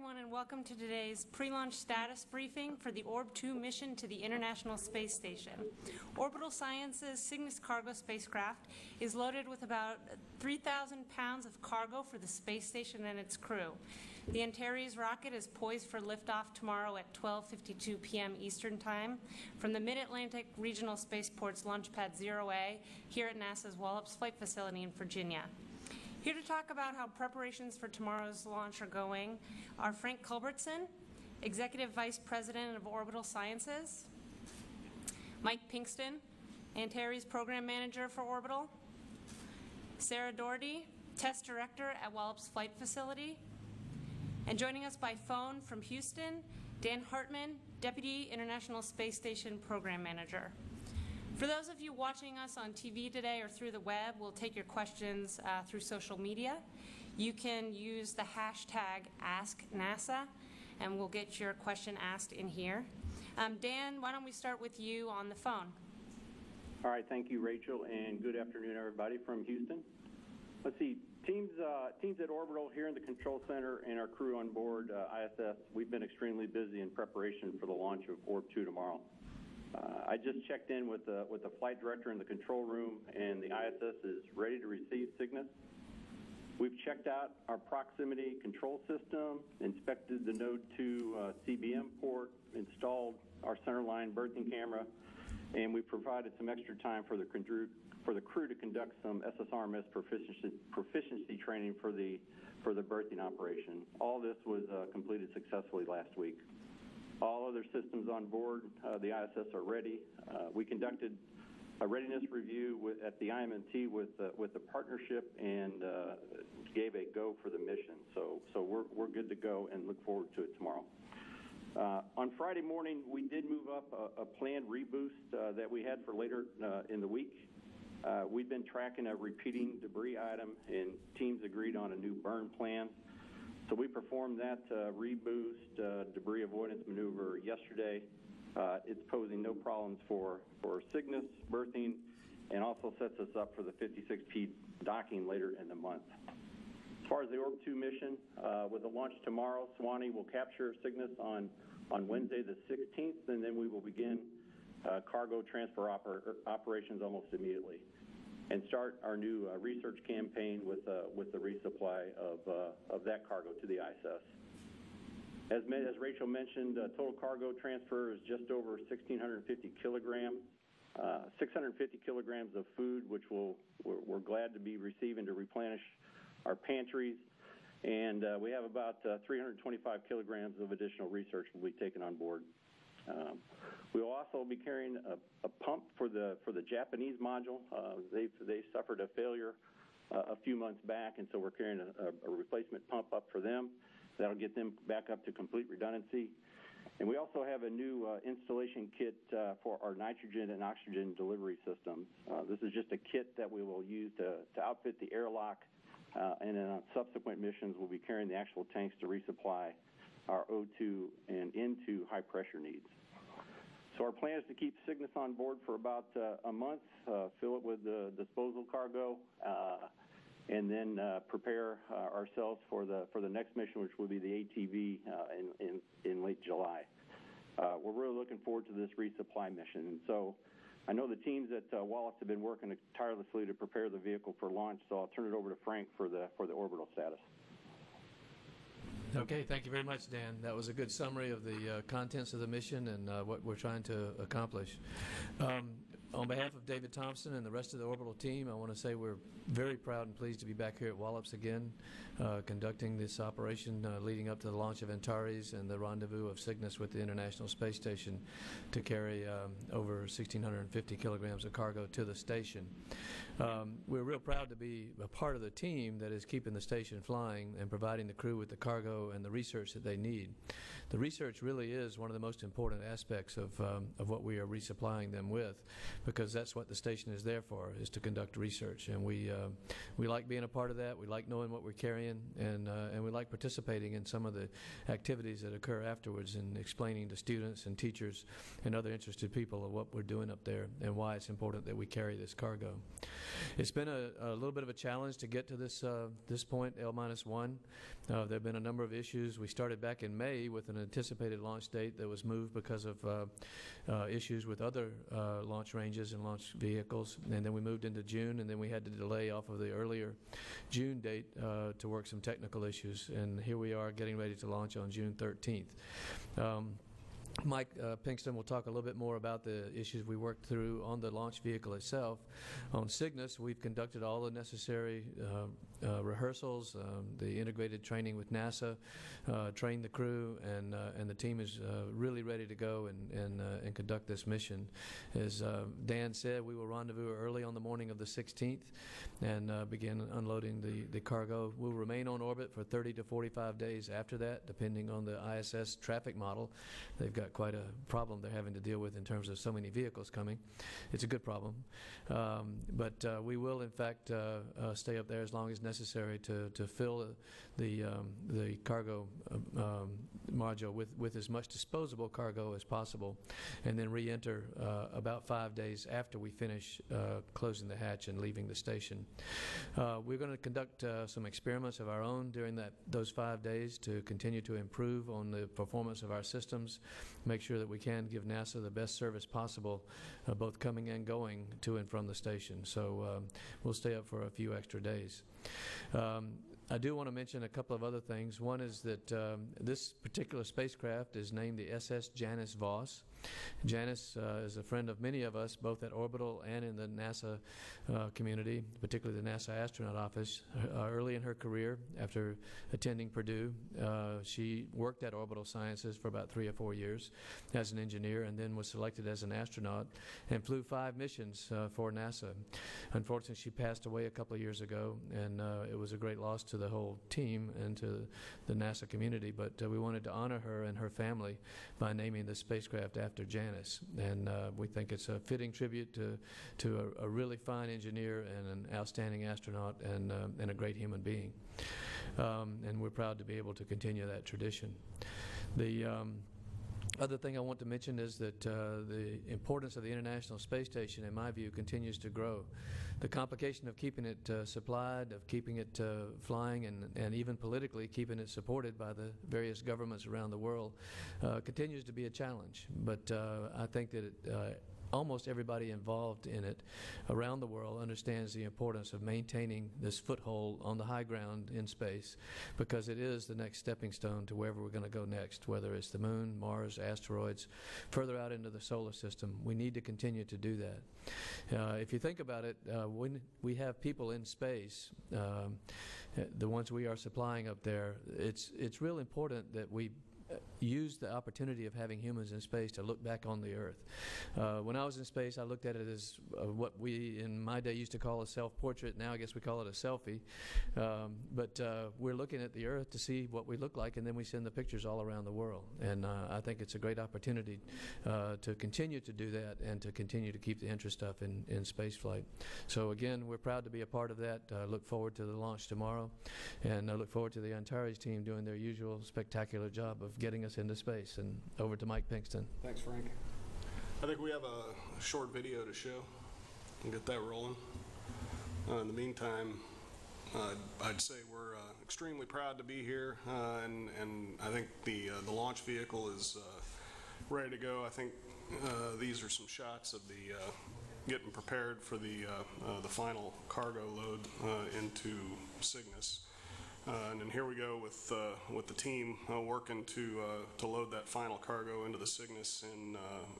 everyone, and welcome to today's pre-launch status briefing for the Orb-2 mission to the International Space Station. Orbital Science's Cygnus cargo spacecraft is loaded with about 3,000 pounds of cargo for the space station and its crew. The Antares rocket is poised for liftoff tomorrow at 12:52 p.m. Eastern Time from the Mid-Atlantic Regional Spaceport's Launchpad 0A here at NASA's Wallops Flight Facility in Virginia. Here to talk about how preparations for tomorrow's launch are going are Frank Culbertson, Executive Vice President of Orbital Sciences, Mike Pinkston, Antares Program Manager for Orbital, Sarah Doherty, Test Director at Wallops Flight Facility, and joining us by phone from Houston, Dan Hartman, Deputy International Space Station Program Manager. For those of you watching us on TV today or through the web, we'll take your questions through social media. You can use the hashtag AskNASA, and we'll get your question asked in here. Dan, why don't we start with you on the phone? All right, thank you, Rachel, and good afternoon, everybody from Houston. Let's see, teams at Orbital here in the Control Center and our crew on board ISS, we've been extremely busy in preparation for the launch of Orb-2 tomorrow. I just checked in with the flight director in the control room, and the ISS is ready to receive Cygnus. We've checked out our proximity control system, inspected the Node 2 CBM port, installed our centerline berthing camera, and we provided some extra time for the crew to conduct some SSRMS proficiency training for the berthing operation. All this was completed successfully last week. All other systems on board the ISS are ready. We conducted a readiness review at the IMNT with the partnership and gave a go for the mission. So we're good to go and look forward to it tomorrow. On Friday morning, we did move up a planned reboost that we had for later in the week. We've been tracking a repeating debris item, and teams agreed on a new burn plan. So we performed that reboost debris avoidance maneuver yesterday. It's posing no problems for Cygnus berthing, and also sets us up for the 56P docking later in the month. As far as the Orb-2 mission, with the launch tomorrow, Swanee will capture Cygnus on Wednesday the 16th, and then we will begin cargo transfer operations almost immediately, and start our new research campaign with the resupply of that cargo to the ISS. As Rachel mentioned, total cargo transfer is just over 1,650 kilograms, 650 kilograms of food, which we're glad to be receiving to replenish our pantries, and we have about 325 kilograms of additional research will be taken on board. We will also be carrying a pump for the Japanese module. They suffered a failure a few months back, and so we're carrying a replacement pump up for them. That'll get them back up to complete redundancy. And we also have a new installation kit for our nitrogen and oxygen delivery systems. This is just a kit that we will use to outfit the airlock, and then on subsequent missions, we'll be carrying the actual tanks to resupply our O2 and N2 high pressure needs. So our plan is to keep Cygnus on board for about a month, fill it with the disposal cargo, and then prepare ourselves for the next mission, which will be the ATV in late July. We're really looking forward to this resupply mission. And so I know the teams at Wallops have been working tirelessly to prepare the vehicle for launch, so I'll turn it over to Frank for the orbital status. Okay, thank you very much, Dan. That was a good summary of the contents of the mission and what we're trying to accomplish. On behalf of David Thompson and the rest of the Orbital team, I want to say we're very proud and pleased to be back here at Wallops again, conducting this operation leading up to the launch of Antares and the rendezvous of Cygnus with the International Space Station to carry over 1,650 kilograms of cargo to the station. We're real proud to be a part of the team that is keeping the station flying and providing the crew with the cargo and the research that they need. The research really is one of the most important aspects of what we are resupplying them with, because that's what the station is there for, is to conduct research. And we like being a part of that. We like knowing what we're carrying, and we like participating in some of the activities that occur afterwards and explaining to students and teachers and other interested people of what we're doing up there and why it's important that we carry this cargo. It's been a little bit of a challenge to get to this point, L-1. There have been a number of issues. We started back in May with an anticipated launch date that was moved because of issues with other launch ranges and launch vehicles, and then we moved into June, and then we had to delay off of the earlier June date to work some technical issues, and here we are getting ready to launch on June 13th. Mike Pinkston will talk a little bit more about the issues we worked through on the launch vehicle itself. On Cygnus, we've conducted all the necessary rehearsals, the integrated training with NASA, trained the crew, and the team is really ready to go and conduct this mission. As Dan said, we will rendezvous early on the morning of the 16th and begin unloading the cargo. We'll remain on orbit for 30 to 45 days after that, depending on the ISS traffic model. They've got quite a problem they're having to deal with in terms of so many vehicles coming. It's a good problem. But we will, in fact, stay up there as long as necessary to fill the cargo module with as much disposable cargo as possible, and then re-enter about 5 days after we finish closing the hatch and leaving the station. We're going to conduct some experiments of our own during those 5 days to continue to improve on the performance of our systems, make sure that we can give NASA the best service possible, both coming and going to and from the station. So we'll stay up for a few extra days. I do want to mention a couple of other things. One is that this particular spacecraft is named the SS Janice Voss. Janice is a friend of many of us, both at Orbital and in the NASA community, particularly the NASA astronaut office. Early in her career, after attending Purdue, she worked at Orbital Sciences for about 3 or 4 years as an engineer, and then was selected as an astronaut and flew 5 missions for NASA. Unfortunately, she passed away a couple of years ago, and it was a great loss to the whole team and to the NASA community, but we wanted to honor her and her family by naming the spacecraft after Janice, and we think it's a fitting tribute to a really fine engineer and an outstanding astronaut and a great human being. And we're proud to be able to continue that tradition. The other thing I want to mention is that the importance of the International Space Station, in my view, continues to grow. The complication of keeping it supplied, of keeping it flying, and even politically keeping it supported by the various governments around the world continues to be a challenge. But I think that almost everybody involved in it around the world understands the importance of maintaining this foothold on the high ground in space, because it is the next stepping stone to wherever we're going to go next, whether it's the moon, Mars, asteroids, further out into the solar system. We need to continue to do that. If you think about it, when we have people in space, the ones we are supplying up there, it's real important that we use the opportunity of having humans in space to look back on the Earth. When I was in space, I looked at it as what we in my day used to call a self-portrait. Now I guess we call it a selfie. But we're looking at the Earth to see what we look like, and then we send the pictures all around the world. And I think it's a great opportunity to continue to do that and to continue to keep the interest up in space flight. So again, we're proud to be a part of that. Look forward to the launch tomorrow, and I look forward to the Antares team doing their usual spectacular job of getting us into space. And over to Mike Pinkston. Thanks, Frank. I think we have a short video to show and get that rolling. In the meantime, I'd say we're extremely proud to be here, and I think the launch vehicle is ready to go. I think these are some shots of the getting prepared for the final cargo load into Cygnus. And then here we go with the team working to load that final cargo into the Cygnus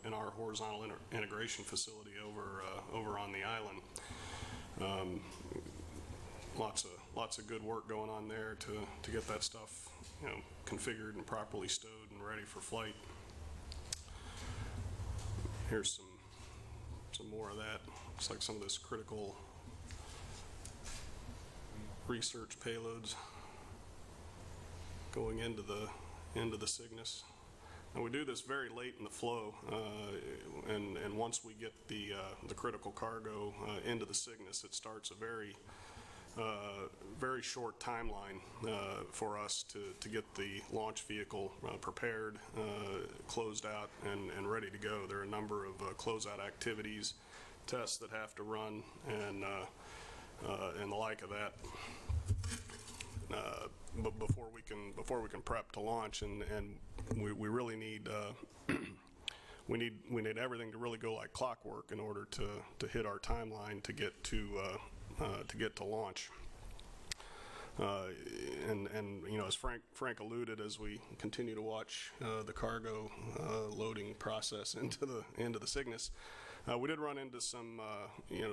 in our horizontal integration facility over on the island. Lots of good work going on there to get that stuff configured and properly stowed and ready for flight. Here's some more of that. Looks like some of this critical research payloads going into the Cygnus. And we do this very late in the flow, and once we get the critical cargo into the Cygnus, it starts a very short timeline for us to get the launch vehicle prepared, closed out, and ready to go. There are a number of closeout activities, tests that have to run, and the like of that. But before we can prep to launch, and we really need we need everything to really go like clockwork in order to hit our timeline to get to launch. And you know, as Frank alluded, as we continue to watch the cargo loading process into the Cygnus, we did run into some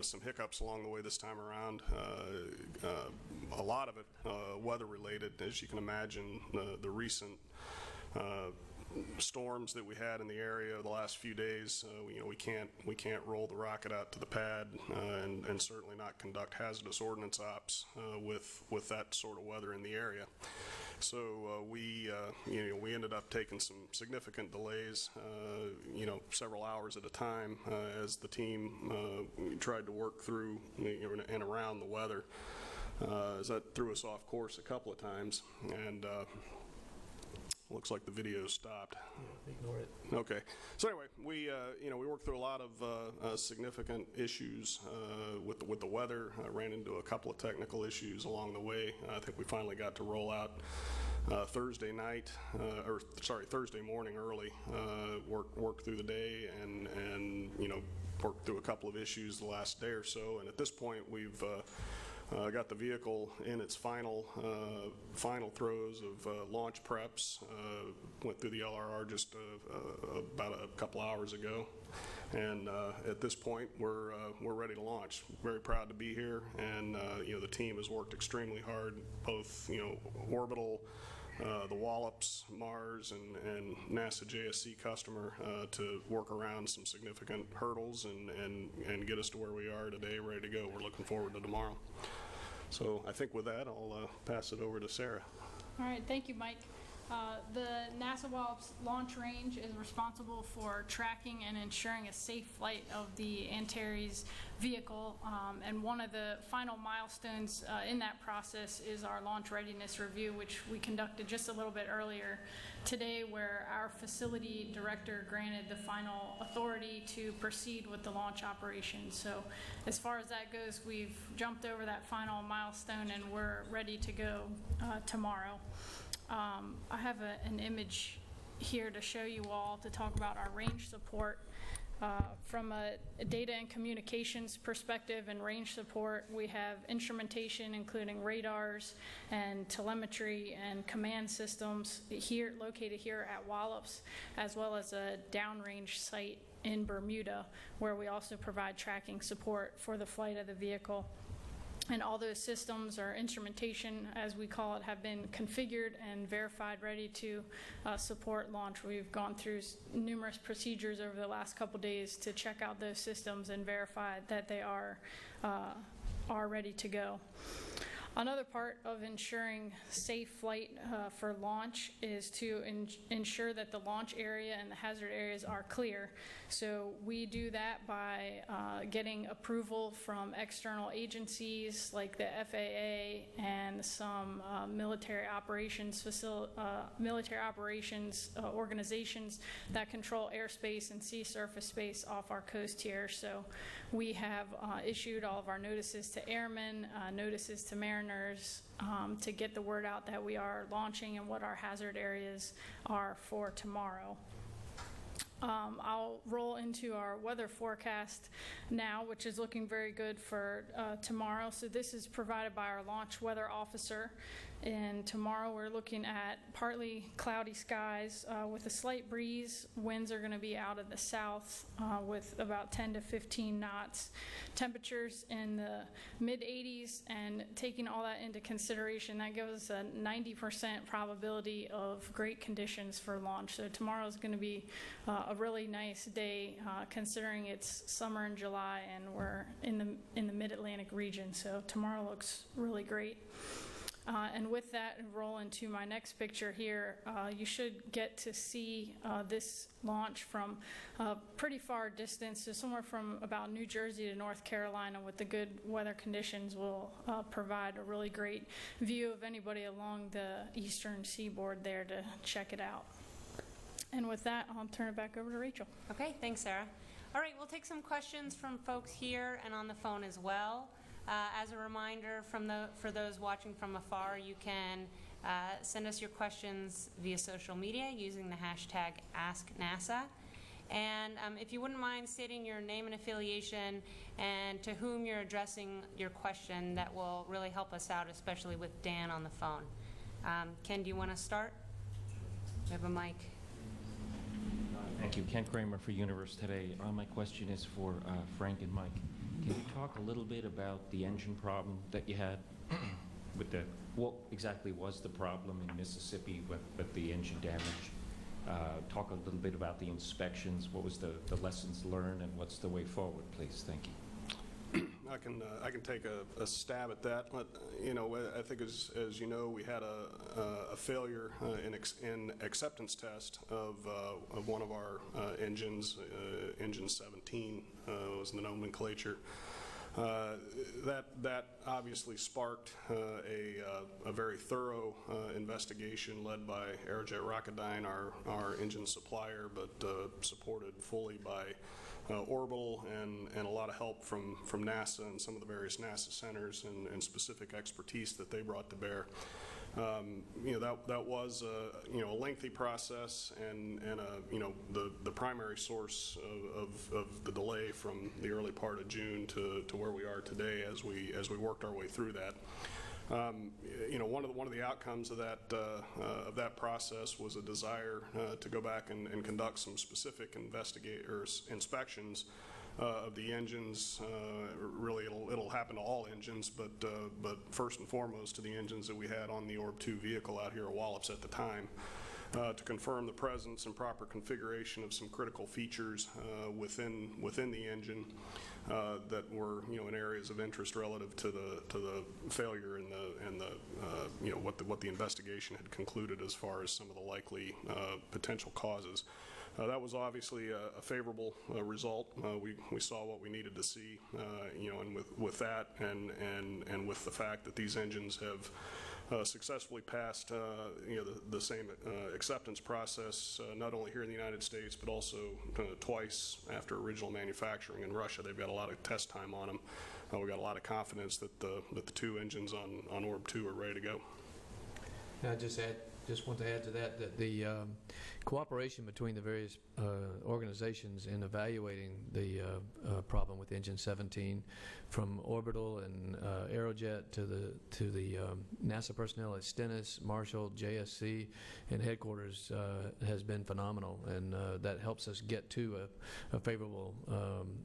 some hiccups along the way this time around. A lot of it weather related, as you can imagine. The recent storms that we had in the area the last few days, we can't roll the rocket out to the pad and certainly not conduct hazardous ordnance ops with that sort of weather in the area. So we ended up taking some significant delays, several hours at a time, as the team tried to work through and around the weather. As that threw us off course a couple of times, and looks like the video stopped. Ignore it. Okay. So anyway, we worked through a lot of significant issues with the weather. Ran into a couple of technical issues along the way. I think we finally got to roll out Thursday morning early. Work through the day and worked through a couple of issues the last day or so. And at this point, we've got the vehicle in its final throes of launch preps. Went through the LRR just about a couple hours ago, and at this point we're ready to launch. Very proud to be here, and the team has worked extremely hard. Both Orbital, the Wallops, Mars, and NASA JSC customer to work around some significant hurdles and get us to where we are today, ready to go. We're looking forward to tomorrow. So I think with that, I'll pass it over to Sarah. All right, thank you, Mike. The NASA Wallops launch range is responsible for tracking and ensuring a safe flight of the Antares vehicle, and one of the final milestones in that process is our launch readiness review, which we conducted just a little bit earlier today, where our facility director granted the final authority to proceed with the launch operation. So as far as that goes, we've jumped over that final milestone and we're ready to go tomorrow. I have an image here to show you all to talk about our range support. From a data and communications perspective and range support, we have instrumentation including radars and telemetry and command systems located here at Wallops, as well as a downrange site in Bermuda, where we also provide tracking support for the flight of the vehicle. And all those systems, or instrumentation as we call it, have been configured and verified, ready to support launch. We've gone through numerous procedures over the last couple days to check out those systems and verify that they are ready to go. Another part of ensuring safe flight for launch is to ensure that the launch area and the hazard areas are clear. So we do that by getting approval from external agencies like the FAA and some military operations organizations that control airspace and sea surface space off our coast here. So we have issued all of our notices to airmen, notices to mariners, to get the word out that we are launching and what our hazard areas are for tomorrow. I'll roll into our weather forecast now, which is looking very good for tomorrow. So this is provided by our launch weather officer. And tomorrow we're looking at partly cloudy skies with a slight breeze. Winds are going to be out of the south with about 10 to 15 knots. Temperatures in the mid-80s, and taking all that into consideration, that gives us a 90% probability of great conditions for launch. So tomorrow is going to be a really nice day considering it's summer in July and we're in the mid-Atlantic region. So tomorrow looks really great. And with that, and roll into my next picture here, you should get to see this launch from a pretty far distance, so somewhere from about New Jersey to North Carolina. With the good weather conditions, will provide a really great view of anybody along the eastern seaboard there to check it out. And with that, I'll turn it back over to Rachel. Okay, thanks, Sarah. All right, we'll take some questions from folks here and on the phone as well. As a reminder, for those watching from afar, you can send us your questions via social media using the hashtag AskNASA. And if you wouldn't mind stating your name and affiliation and to whom you're addressing your question, that will really help us out, especially with Dan on the phone. Ken, do you want to start? We have a mic. Thank you. Ken Kramer for Universe Today. My question is for Frank and Mike. Can you talk a little bit about the engine problem that you had with what exactly was the problem in Mississippi with the engine damage? Talk a little bit about the inspections. What was the lessons learned, and what's the way forward, please? Thank you. I can take a stab at that. But, I think as you know, we had a failure in acceptance test of one of our engines, engine 17 was the nomenclature. That obviously sparked a very thorough investigation led by Aerojet Rocketdyne, our engine supplier, but supported fully by Orbital and a lot of help from NASA and some of the various NASA centers and specific expertise that they brought to bear. That was a lengthy process and the primary source of the delay from the early part of June to where we are today as we worked our way through that. One of the outcomes of that process was a desire to go back and conduct some specific inspections of the engines. Really, it'll happen to all engines, but first and foremost to the engines that we had on the Orb-2 vehicle out here at Wallops at the time, to confirm the presence and proper configuration of some critical features within the engine that were in areas of interest relative to the failure and the what the investigation had concluded as far as some of the likely potential causes. That was obviously a favorable result. We saw what we needed to see, and with that and with the fact that these engines have successfully passed the same acceptance process, not only here in the United States, but also twice after original manufacturing in Russia. They've got a lot of test time on them. We've got a lot of confidence that the two engines on Orb-2 are ready to go. I just want to add to that the cooperation between the various organizations in evaluating the problem with engine 17, from Orbital and Aerojet to the NASA personnel at Stennis, Marshall, JSC, and headquarters has been phenomenal, and that helps us get to a favorable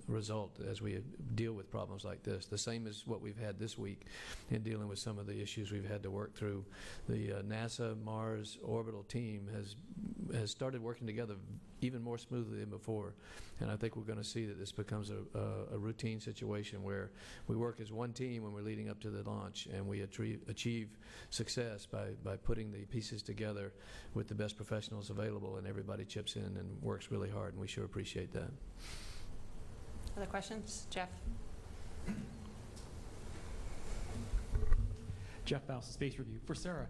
result as we deal with problems like this. The same as what we've had this week in dealing with some of the issues we've had to work through. The NASA Mars Orbital team has started working together even more smoothly than before, and I think we're going to see that this becomes a routine situation where we work as one team when we're leading up to the launch, and we achieve success by putting the pieces together with the best professionals available, and everybody chips in and works really hard, and we sure appreciate that. Other questions? Jeff? Jeff Bouse, Space Review. For Sarah,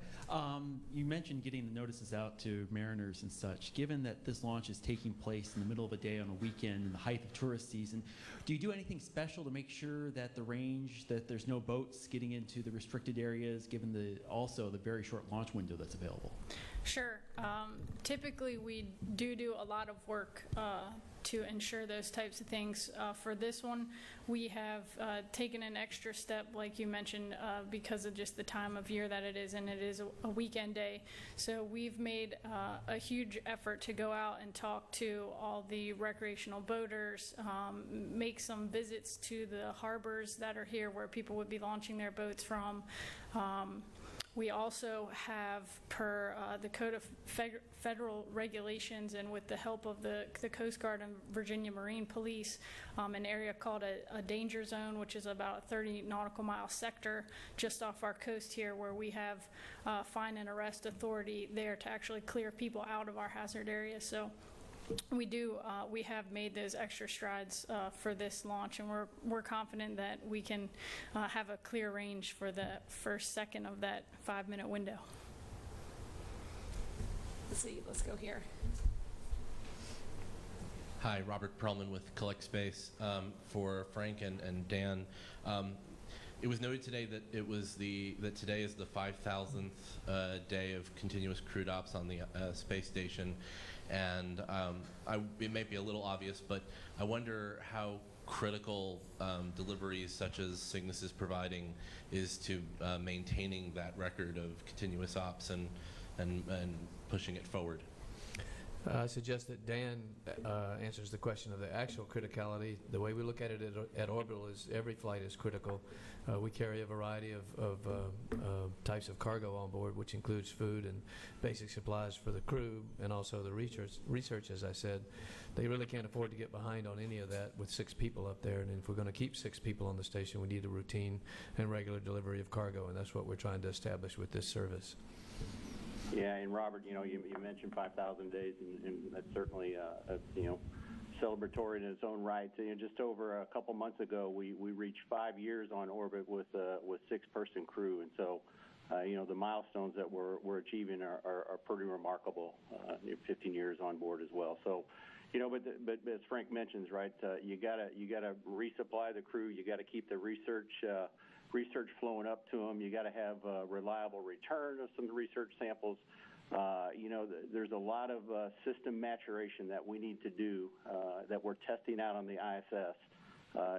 you mentioned getting the notices out to mariners and such. Given that this launch is taking place in the middle of a day on a weekend in the height of tourist season, do you do anything special to make sure that the range, that there's no boats getting into the restricted areas, given also the very short launch window that's available? Sure. Typically, we do a lot of work to ensure those types of things. For this one, we have taken an extra step, like you mentioned, because of just the time of year that it is, and it is a weekend day. So we've made a huge effort to go out and talk to all the recreational boaters, make some visits to the harbors that are here where people would be launching their boats from. We also have, per the Code of Federal Regulations and with the help of the Coast Guard and Virginia Marine Police, an area called a danger zone, which is about a 30 nautical mile sector just off our coast here, where we have fine and arrest authority there to actually clear people out of our hazard area. So we have made those extra strides for this launch, and we're confident that we can have a clear range for the first second of that 5-minute window. Let's go here. Hi, Robert Perlman with Collect Space. For Frank and Dan, it was noted today that that today is the 5,000th day of continuous crewed ops on the space station. And it may be a little obvious, but I wonder how critical deliveries such as Cygnus is providing is to maintaining that record of continuous ops and pushing it forward. I suggest that Dan answers the question of the actual criticality. The way we look at it at Orbital is every flight is critical. We carry a variety of types of cargo on board, which includes food and basic supplies for the crew, and also the research, as I said. They really can't afford to get behind on any of that with 6 people up there, and if we're going to keep 6 people on the station, we need a routine and regular delivery of cargo, and that's what we're trying to establish with this service. Yeah, and Robert, you mentioned 5,000 days, and that's certainly, celebratory in its own right. Just over a couple months ago, we reached 5 years on orbit with 6-person crew, and so, the milestones that we're achieving are pretty remarkable. 15 years on board as well. So, but as Frank mentions, right, you gotta resupply the crew. You got to keep the research flowing up to them. You got to have a reliable return of some research samples. There's a lot of system maturation that we need to do that we're testing out on the ISS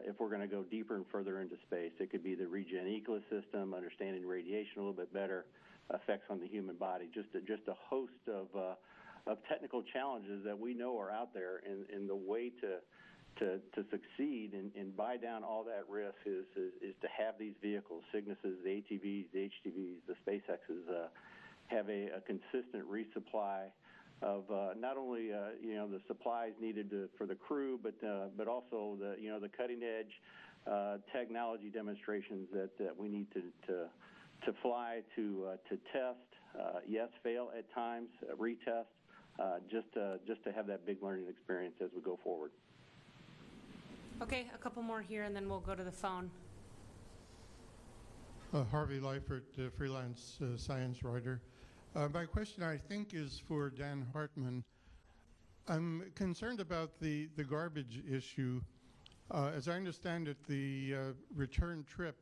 if we're going to go deeper and further into space. It could be the regen ecosystem, understanding radiation a little bit better, effects on the human body, just a host of technical challenges that we know are out there, and the way to succeed and buy down all that risk is to have these vehicles, Cygnuses, the ATVs, the HTVs, the SpaceXs, have a consistent resupply of not only the supplies needed for the crew, but also the cutting edge technology demonstrations that we need to fly, to test, yes, fail at times, retest, just to have that big learning experience as we go forward. Okay, a couple more here, and then we'll go to the phone. Harvey Leifert, freelance science writer. My question, I think, is for Dan Hartman. I'm concerned about the garbage issue. As I understand it, the return trip,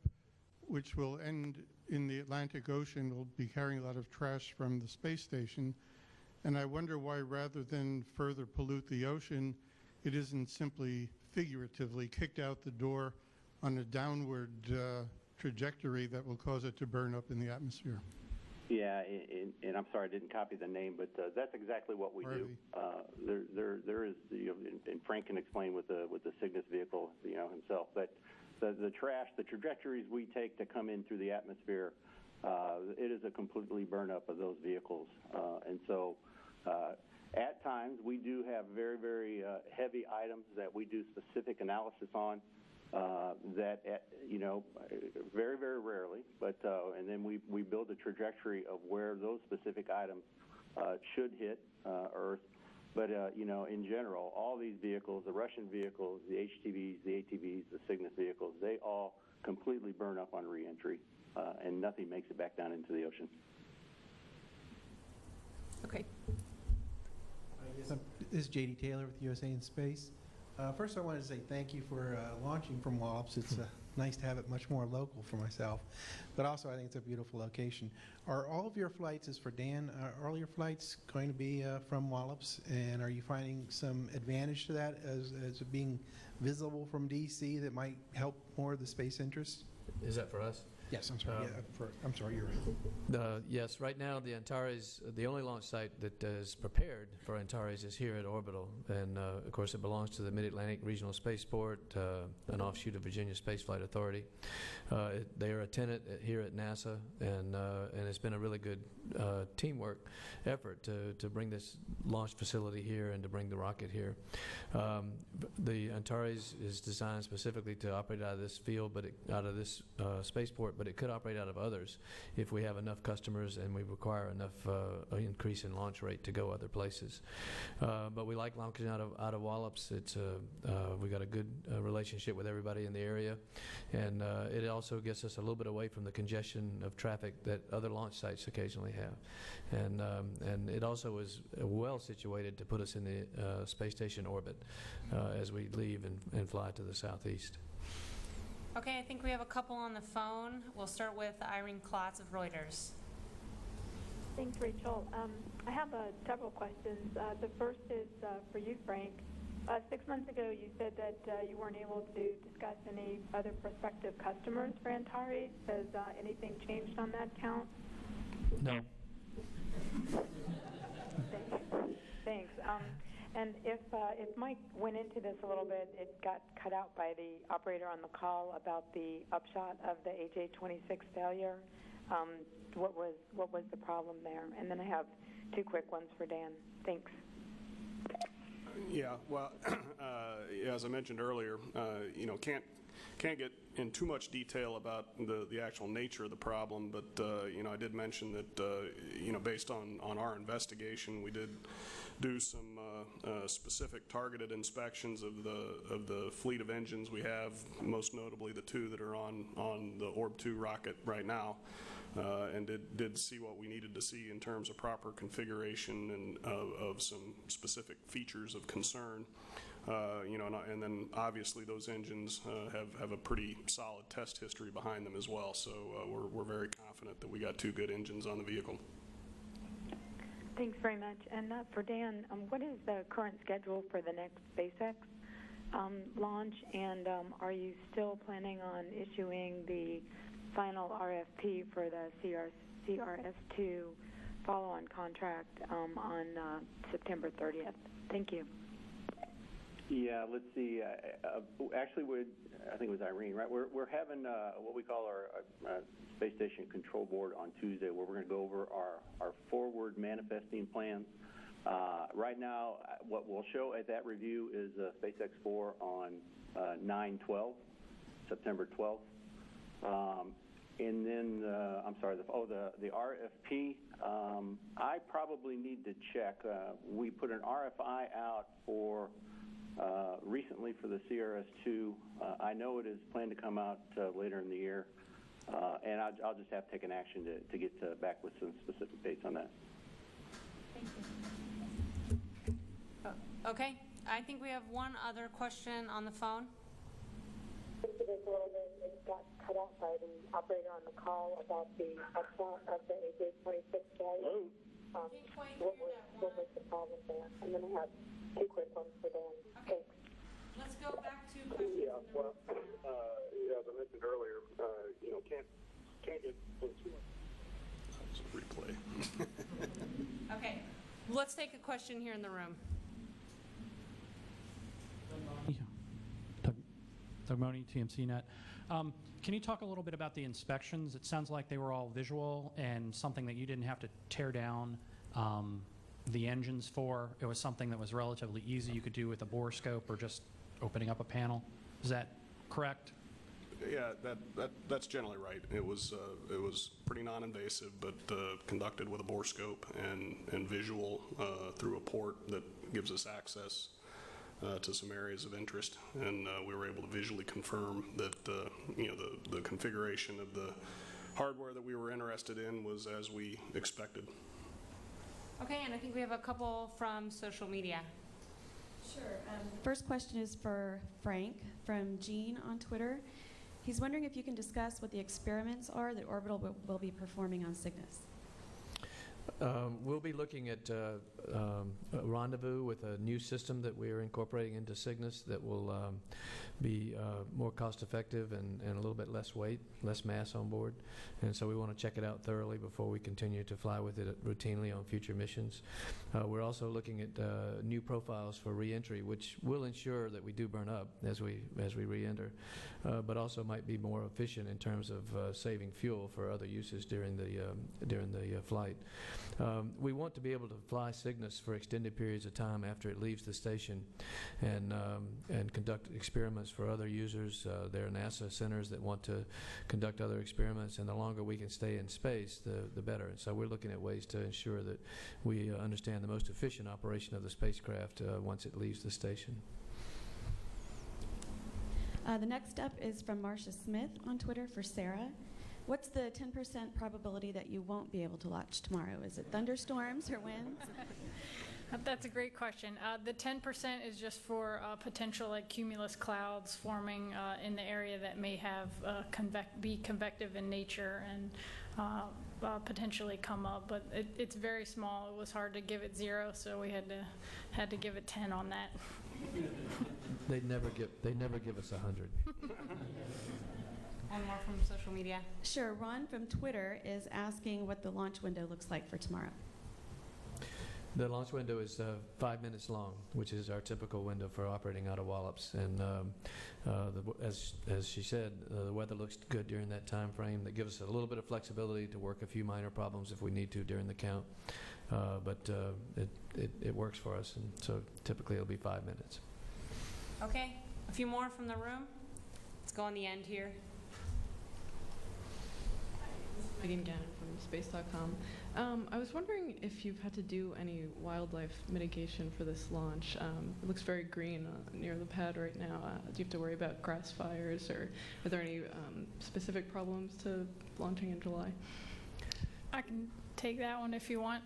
which will end in the Atlantic Ocean, will be carrying a lot of trash from the space station. And I wonder why, rather than further pollute the ocean, it isn't simply figuratively kicked out the door on a downward trajectory that will cause it to burn up in the atmosphere. Yeah, and I'm sorry I didn't copy the name, but that's exactly what we do. There is, and Frank can explain with the Cygnus vehicle, himself. But the trash, the trajectories we take to come in through the atmosphere, it is a completely burn up of those vehicles, and so. At times, we do have very, very heavy items that we do specific analysis on. That very, very rarely, but and then we build a trajectory of where those specific items should hit Earth. But in general, all these vehicles, the Russian vehicles, the HTVs, the ATVs, the Cygnus vehicles, they all completely burn up on reentry, and nothing makes it back down into the ocean. Okay. This is J.D. Taylor with USA in Space. First, I wanted to say thank you for launching from Wallops. It's nice to have it much more local for myself. But also, I think it's a beautiful location. Are all of your flights, as for Dan, are all your flights going to be from Wallops? And are you finding some advantage to that as being visible from D.C. that might help more of the space interest? Is that for us? Yes, I'm sorry. I'm sorry, you're right. Yes, right now the Antares, the only launch site that is prepared for Antares is here at Orbital, and of course it belongs to the Mid-Atlantic Regional Spaceport, an offshoot of Virginia Space Flight Authority. They are a tenant here at NASA, and it's been a really good teamwork effort to bring this launch facility here and to bring the rocket here. The Antares is designed specifically to operate out of this field, out of this spaceport, but it could operate out of others if we have enough customers and we require enough increase in launch rate to go other places. But we like launching out of Wallops. We got a good relationship with everybody in the area, and it also gets us a little bit away from the congestion of traffic that other launch sites occasionally have, and it also is well situated to put us in the space station orbit as we leave and fly to the southeast. Okay, I think we have a couple on the phone. We'll start with Irene Klotz of Reuters. Thanks, Rachel. I have several questions. The first is for you, Frank. 6 months ago, you said that you weren't able to discuss any other prospective customers for Antares. Has anything changed on that count? No. Thanks. And if Mike went into this a little bit, it got cut out by the operator on the call about the upshot of the OG-2 failure. What was the problem there? And then I have two quick ones for Dan. Thanks. Yeah, well, as I mentioned earlier, can't get in too much detail about the actual nature of the problem, but I did mention that based on our investigation, we did do some specific targeted inspections of the fleet of engines we have, most notably the two that are on the Orb-2 rocket right now. And did see what we needed to see in terms of proper configuration and of some specific features of concern. And then obviously those engines have a pretty solid test history behind them as well. So we're very confident that we got two good engines on the vehicle. Thanks very much. And for Dan, what is the current schedule for the next SpaceX launch? And are you still planning on issuing the final RFP for the CRS-2 follow-on contract on September 30th? Thank you. Yeah, let's see. Actually, I think it was Irene, right? We're having what we call our Space Station Control Board on Tuesday, where we're going to go over our forward manifesting plans. Right now, what we'll show at that review is SpaceX-4 on 9/12, September 12th. And then, the RFP, I probably need to check. We put an RFI out for recently for the CRS-2. I know it is planned to come out later in the year, and I'll just have to take an action to get back with some specific dates on that. Thank you. Okay, I think we have one other question on the phone. It got cut off by the operator on the call about the upshot of the OG-2 failure. What was the problem there? And then I have two quick ones for Dan. Okay. Thanks. Let's go back to questions. Yeah, well, as I mentioned earlier, can't get too much. That's a replay. Okay, let's take a question here in the room. Doug Money, TMCnet. Can you talk a little bit about the inspections? It sounds like they were all visual and something that you didn't have to tear down the engines for. It was something that was relatively easy you could do with a borescope or just opening up a panel. Is that correct? Yeah, that's generally right. It was pretty non-invasive, but conducted with a borescope and visual through a port that gives us access to some areas of interest, and we were able to visually confirm that the configuration of the hardware that we were interested in was as we expected. Okay, and I think we have a couple from social media. Sure. First question is for Frank from Gene on Twitter. He's wondering if you can discuss what the experiments are that Orbital will be performing on Cygnus. We'll be looking at a rendezvous with a new system that we are incorporating into Cygnus that will be more cost-effective and a little bit less weight, less mass on board. And so we want to check it out thoroughly before we continue to fly with it routinely on future missions. We're also looking at new profiles for re-entry, which will ensure that we do burn up as we re-enter, but also might be more efficient in terms of saving fuel for other uses during the flight. We want to be able to fly Cygnus for extended periods of time after it leaves the station and conduct experiments for other users. There are NASA centers that want to conduct other experiments, and the longer we can stay in space, the better. And so we're looking at ways to ensure that we understand the most efficient operation of the spacecraft once it leaves the station. The next up is from Marcia Smith on Twitter for Sarah. What's the 10% probability that you won't be able to launch tomorrow? Is it thunderstorms or winds? That's a great question. The 10% is just for potential like cumulus clouds forming in the area that may have be convective in nature and potentially come up. But it's very small. It was hard to give it 0, so we had to give it 10 on that. They never give us 100. One more from social media. Sure. Ron from Twitter is asking what the launch window looks like for tomorrow. The launch window is 5 minutes long, which is our typical window for operating out of Wallops. And as she said, the weather looks good during that time frame. That gives us a little bit of flexibility to work a few minor problems if we need to during the count. But it works for us, and so typically it'll be 5 minutes. Okay, a few more from the room. Let's go on the end here. Megan Gannon from space.com. I was wondering if you've had to do any wildlife mitigation for this launch. It looks very green near the pad right now. Do you have to worry about grass fires, or are there any specific problems to launching in July? I can take that one if you want.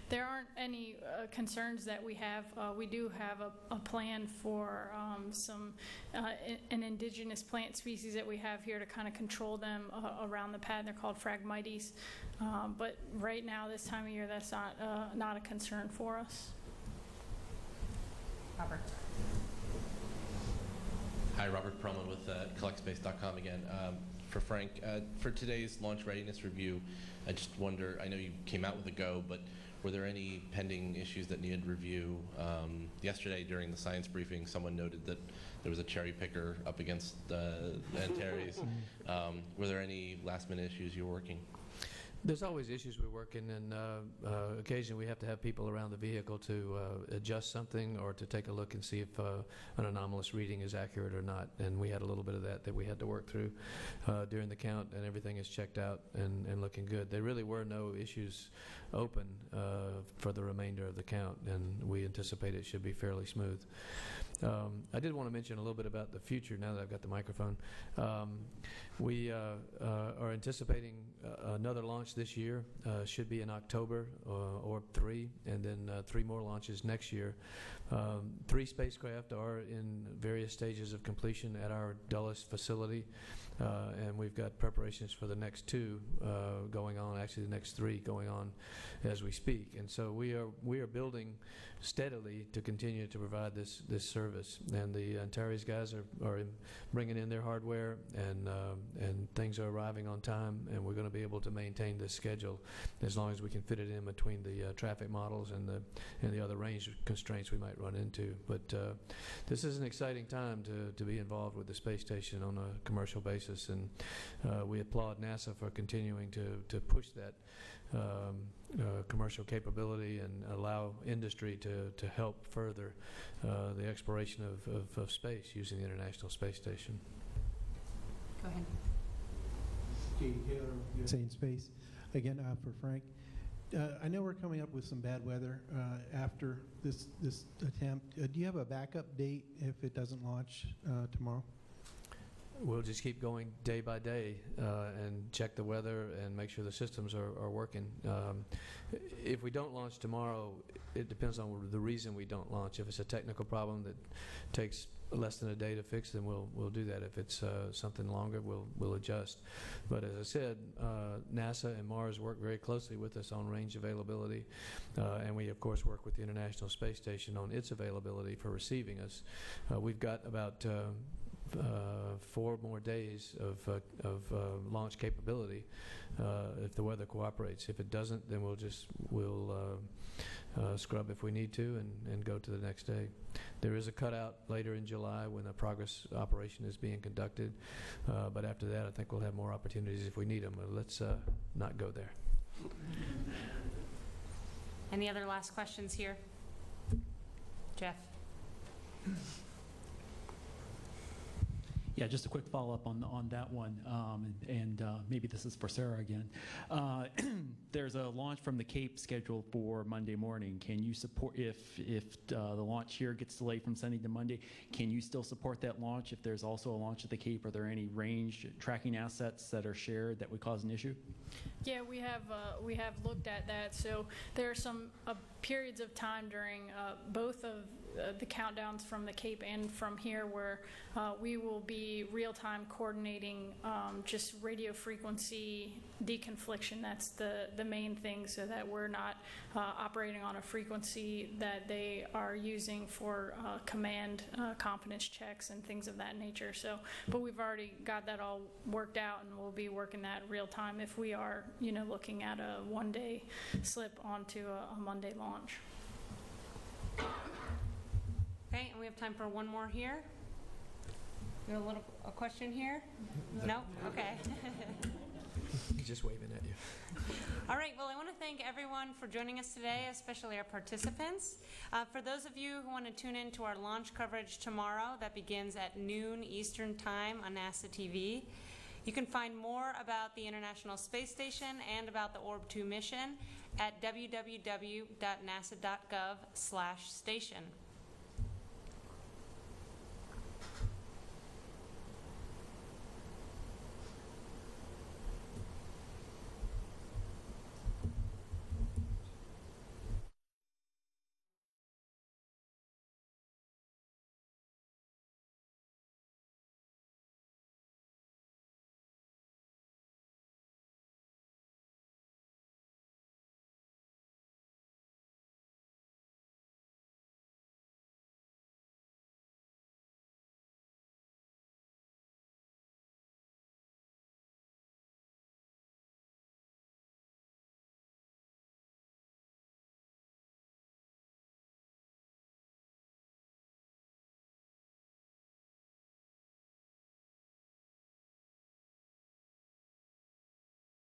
There aren't any concerns that we have. We do have a plan for an indigenous plant species that we have here to kind of control them around the pad. They're called Phragmites. But right now, this time of year, that's not a concern for us. Robert. Hi, Robert Perlman with collectspace.com again. For Frank, for today's launch readiness review, I just wonder, I know you came out with a go, but were there any pending issues that needed review? Yesterday during the science briefing, someone noted that there was a cherry picker up against Antares. Were there any last minute issues you were working? There's always issues we're working, and occasionally we have to have people around the vehicle to adjust something or to take a look and see if an anomalous reading is accurate or not. And we had a little bit of that we had to work through during the count, and everything is checked out and looking good. There really were no issues open for the remainder of the count, and we anticipate it should be fairly smooth. I did want to mention a little bit about the future now that I've got the microphone. We are anticipating another launch this year. Should be in October, Orb-3, and then 3 more launches next year. 3 spacecraft are in various stages of completion at our Dulles facility, and we've got preparations for the next 2 going on, actually the next 3 going on as we speak. And so we are building steadily to continue to provide this service. And the Antares guys are bringing in their hardware, and things are arriving on time, and we're going to be able to maintain this schedule as long as we can fit it in between the traffic models and the other range constraints we might run into. But this is an exciting time to be involved with the space station on a commercial basis, and we applaud NASA for continuing to push that commercial capability and allow industry to help further the exploration of space using the International Space Station. Go ahead. J.D. Taylor, USA in Space. Again, for Frank. I know we're coming up with some bad weather after this attempt. Do you have a backup date if it doesn't launch tomorrow? we'll just keep going day by day and check the weather and make sure the systems are working. If we don't launch tomorrow, it depends on the reason we don't launch. If it's a technical problem that takes less than a day to fix, then we'll do that. If it's something longer, we'll adjust. But as I said, NASA and Mars work very closely with us on range availability, and we of course work with the International Space Station on its availability for receiving us. We've got about 4 more days of launch capability if the weather cooperates. If it doesn't, then we'll scrub if we need to and go to the next day. There is a cutout later in July when a progress operation is being conducted, but after that I think we'll have more opportunities if we need them. Let's not go there. Any other last questions here? Jeff? Yeah, just a quick follow-up on that one, and maybe this is for Sarah again. There's a launch from the Cape scheduled for Monday morning. Can you support, if the launch here gets delayed from Sunday to Monday, can you still support that launch if there's also a launch at the Cape? Are there any range tracking assets that are shared that would cause an issue? Yeah, we have looked at that. So there are some periods of time during both of the countdowns from the Cape and from here where we will be real-time coordinating just radio frequency deconfliction. That's the main thing, so that we're not operating on a frequency that they are using for command confidence checks and things of that nature. So, but we've already got that all worked out, and we'll be working that real-time if we are, looking at a one-day slip onto a Monday launch. Okay, and we have time for one more here. You have a question here? No? Okay. He's just waving at you. All right, well, I want to thank everyone for joining us today, especially our participants. For those of you who want to tune in to our launch coverage tomorrow, that begins at noon Eastern Time on NASA TV. You can find more about the International Space Station and about the Orb-2 mission at www.nasa.gov/station.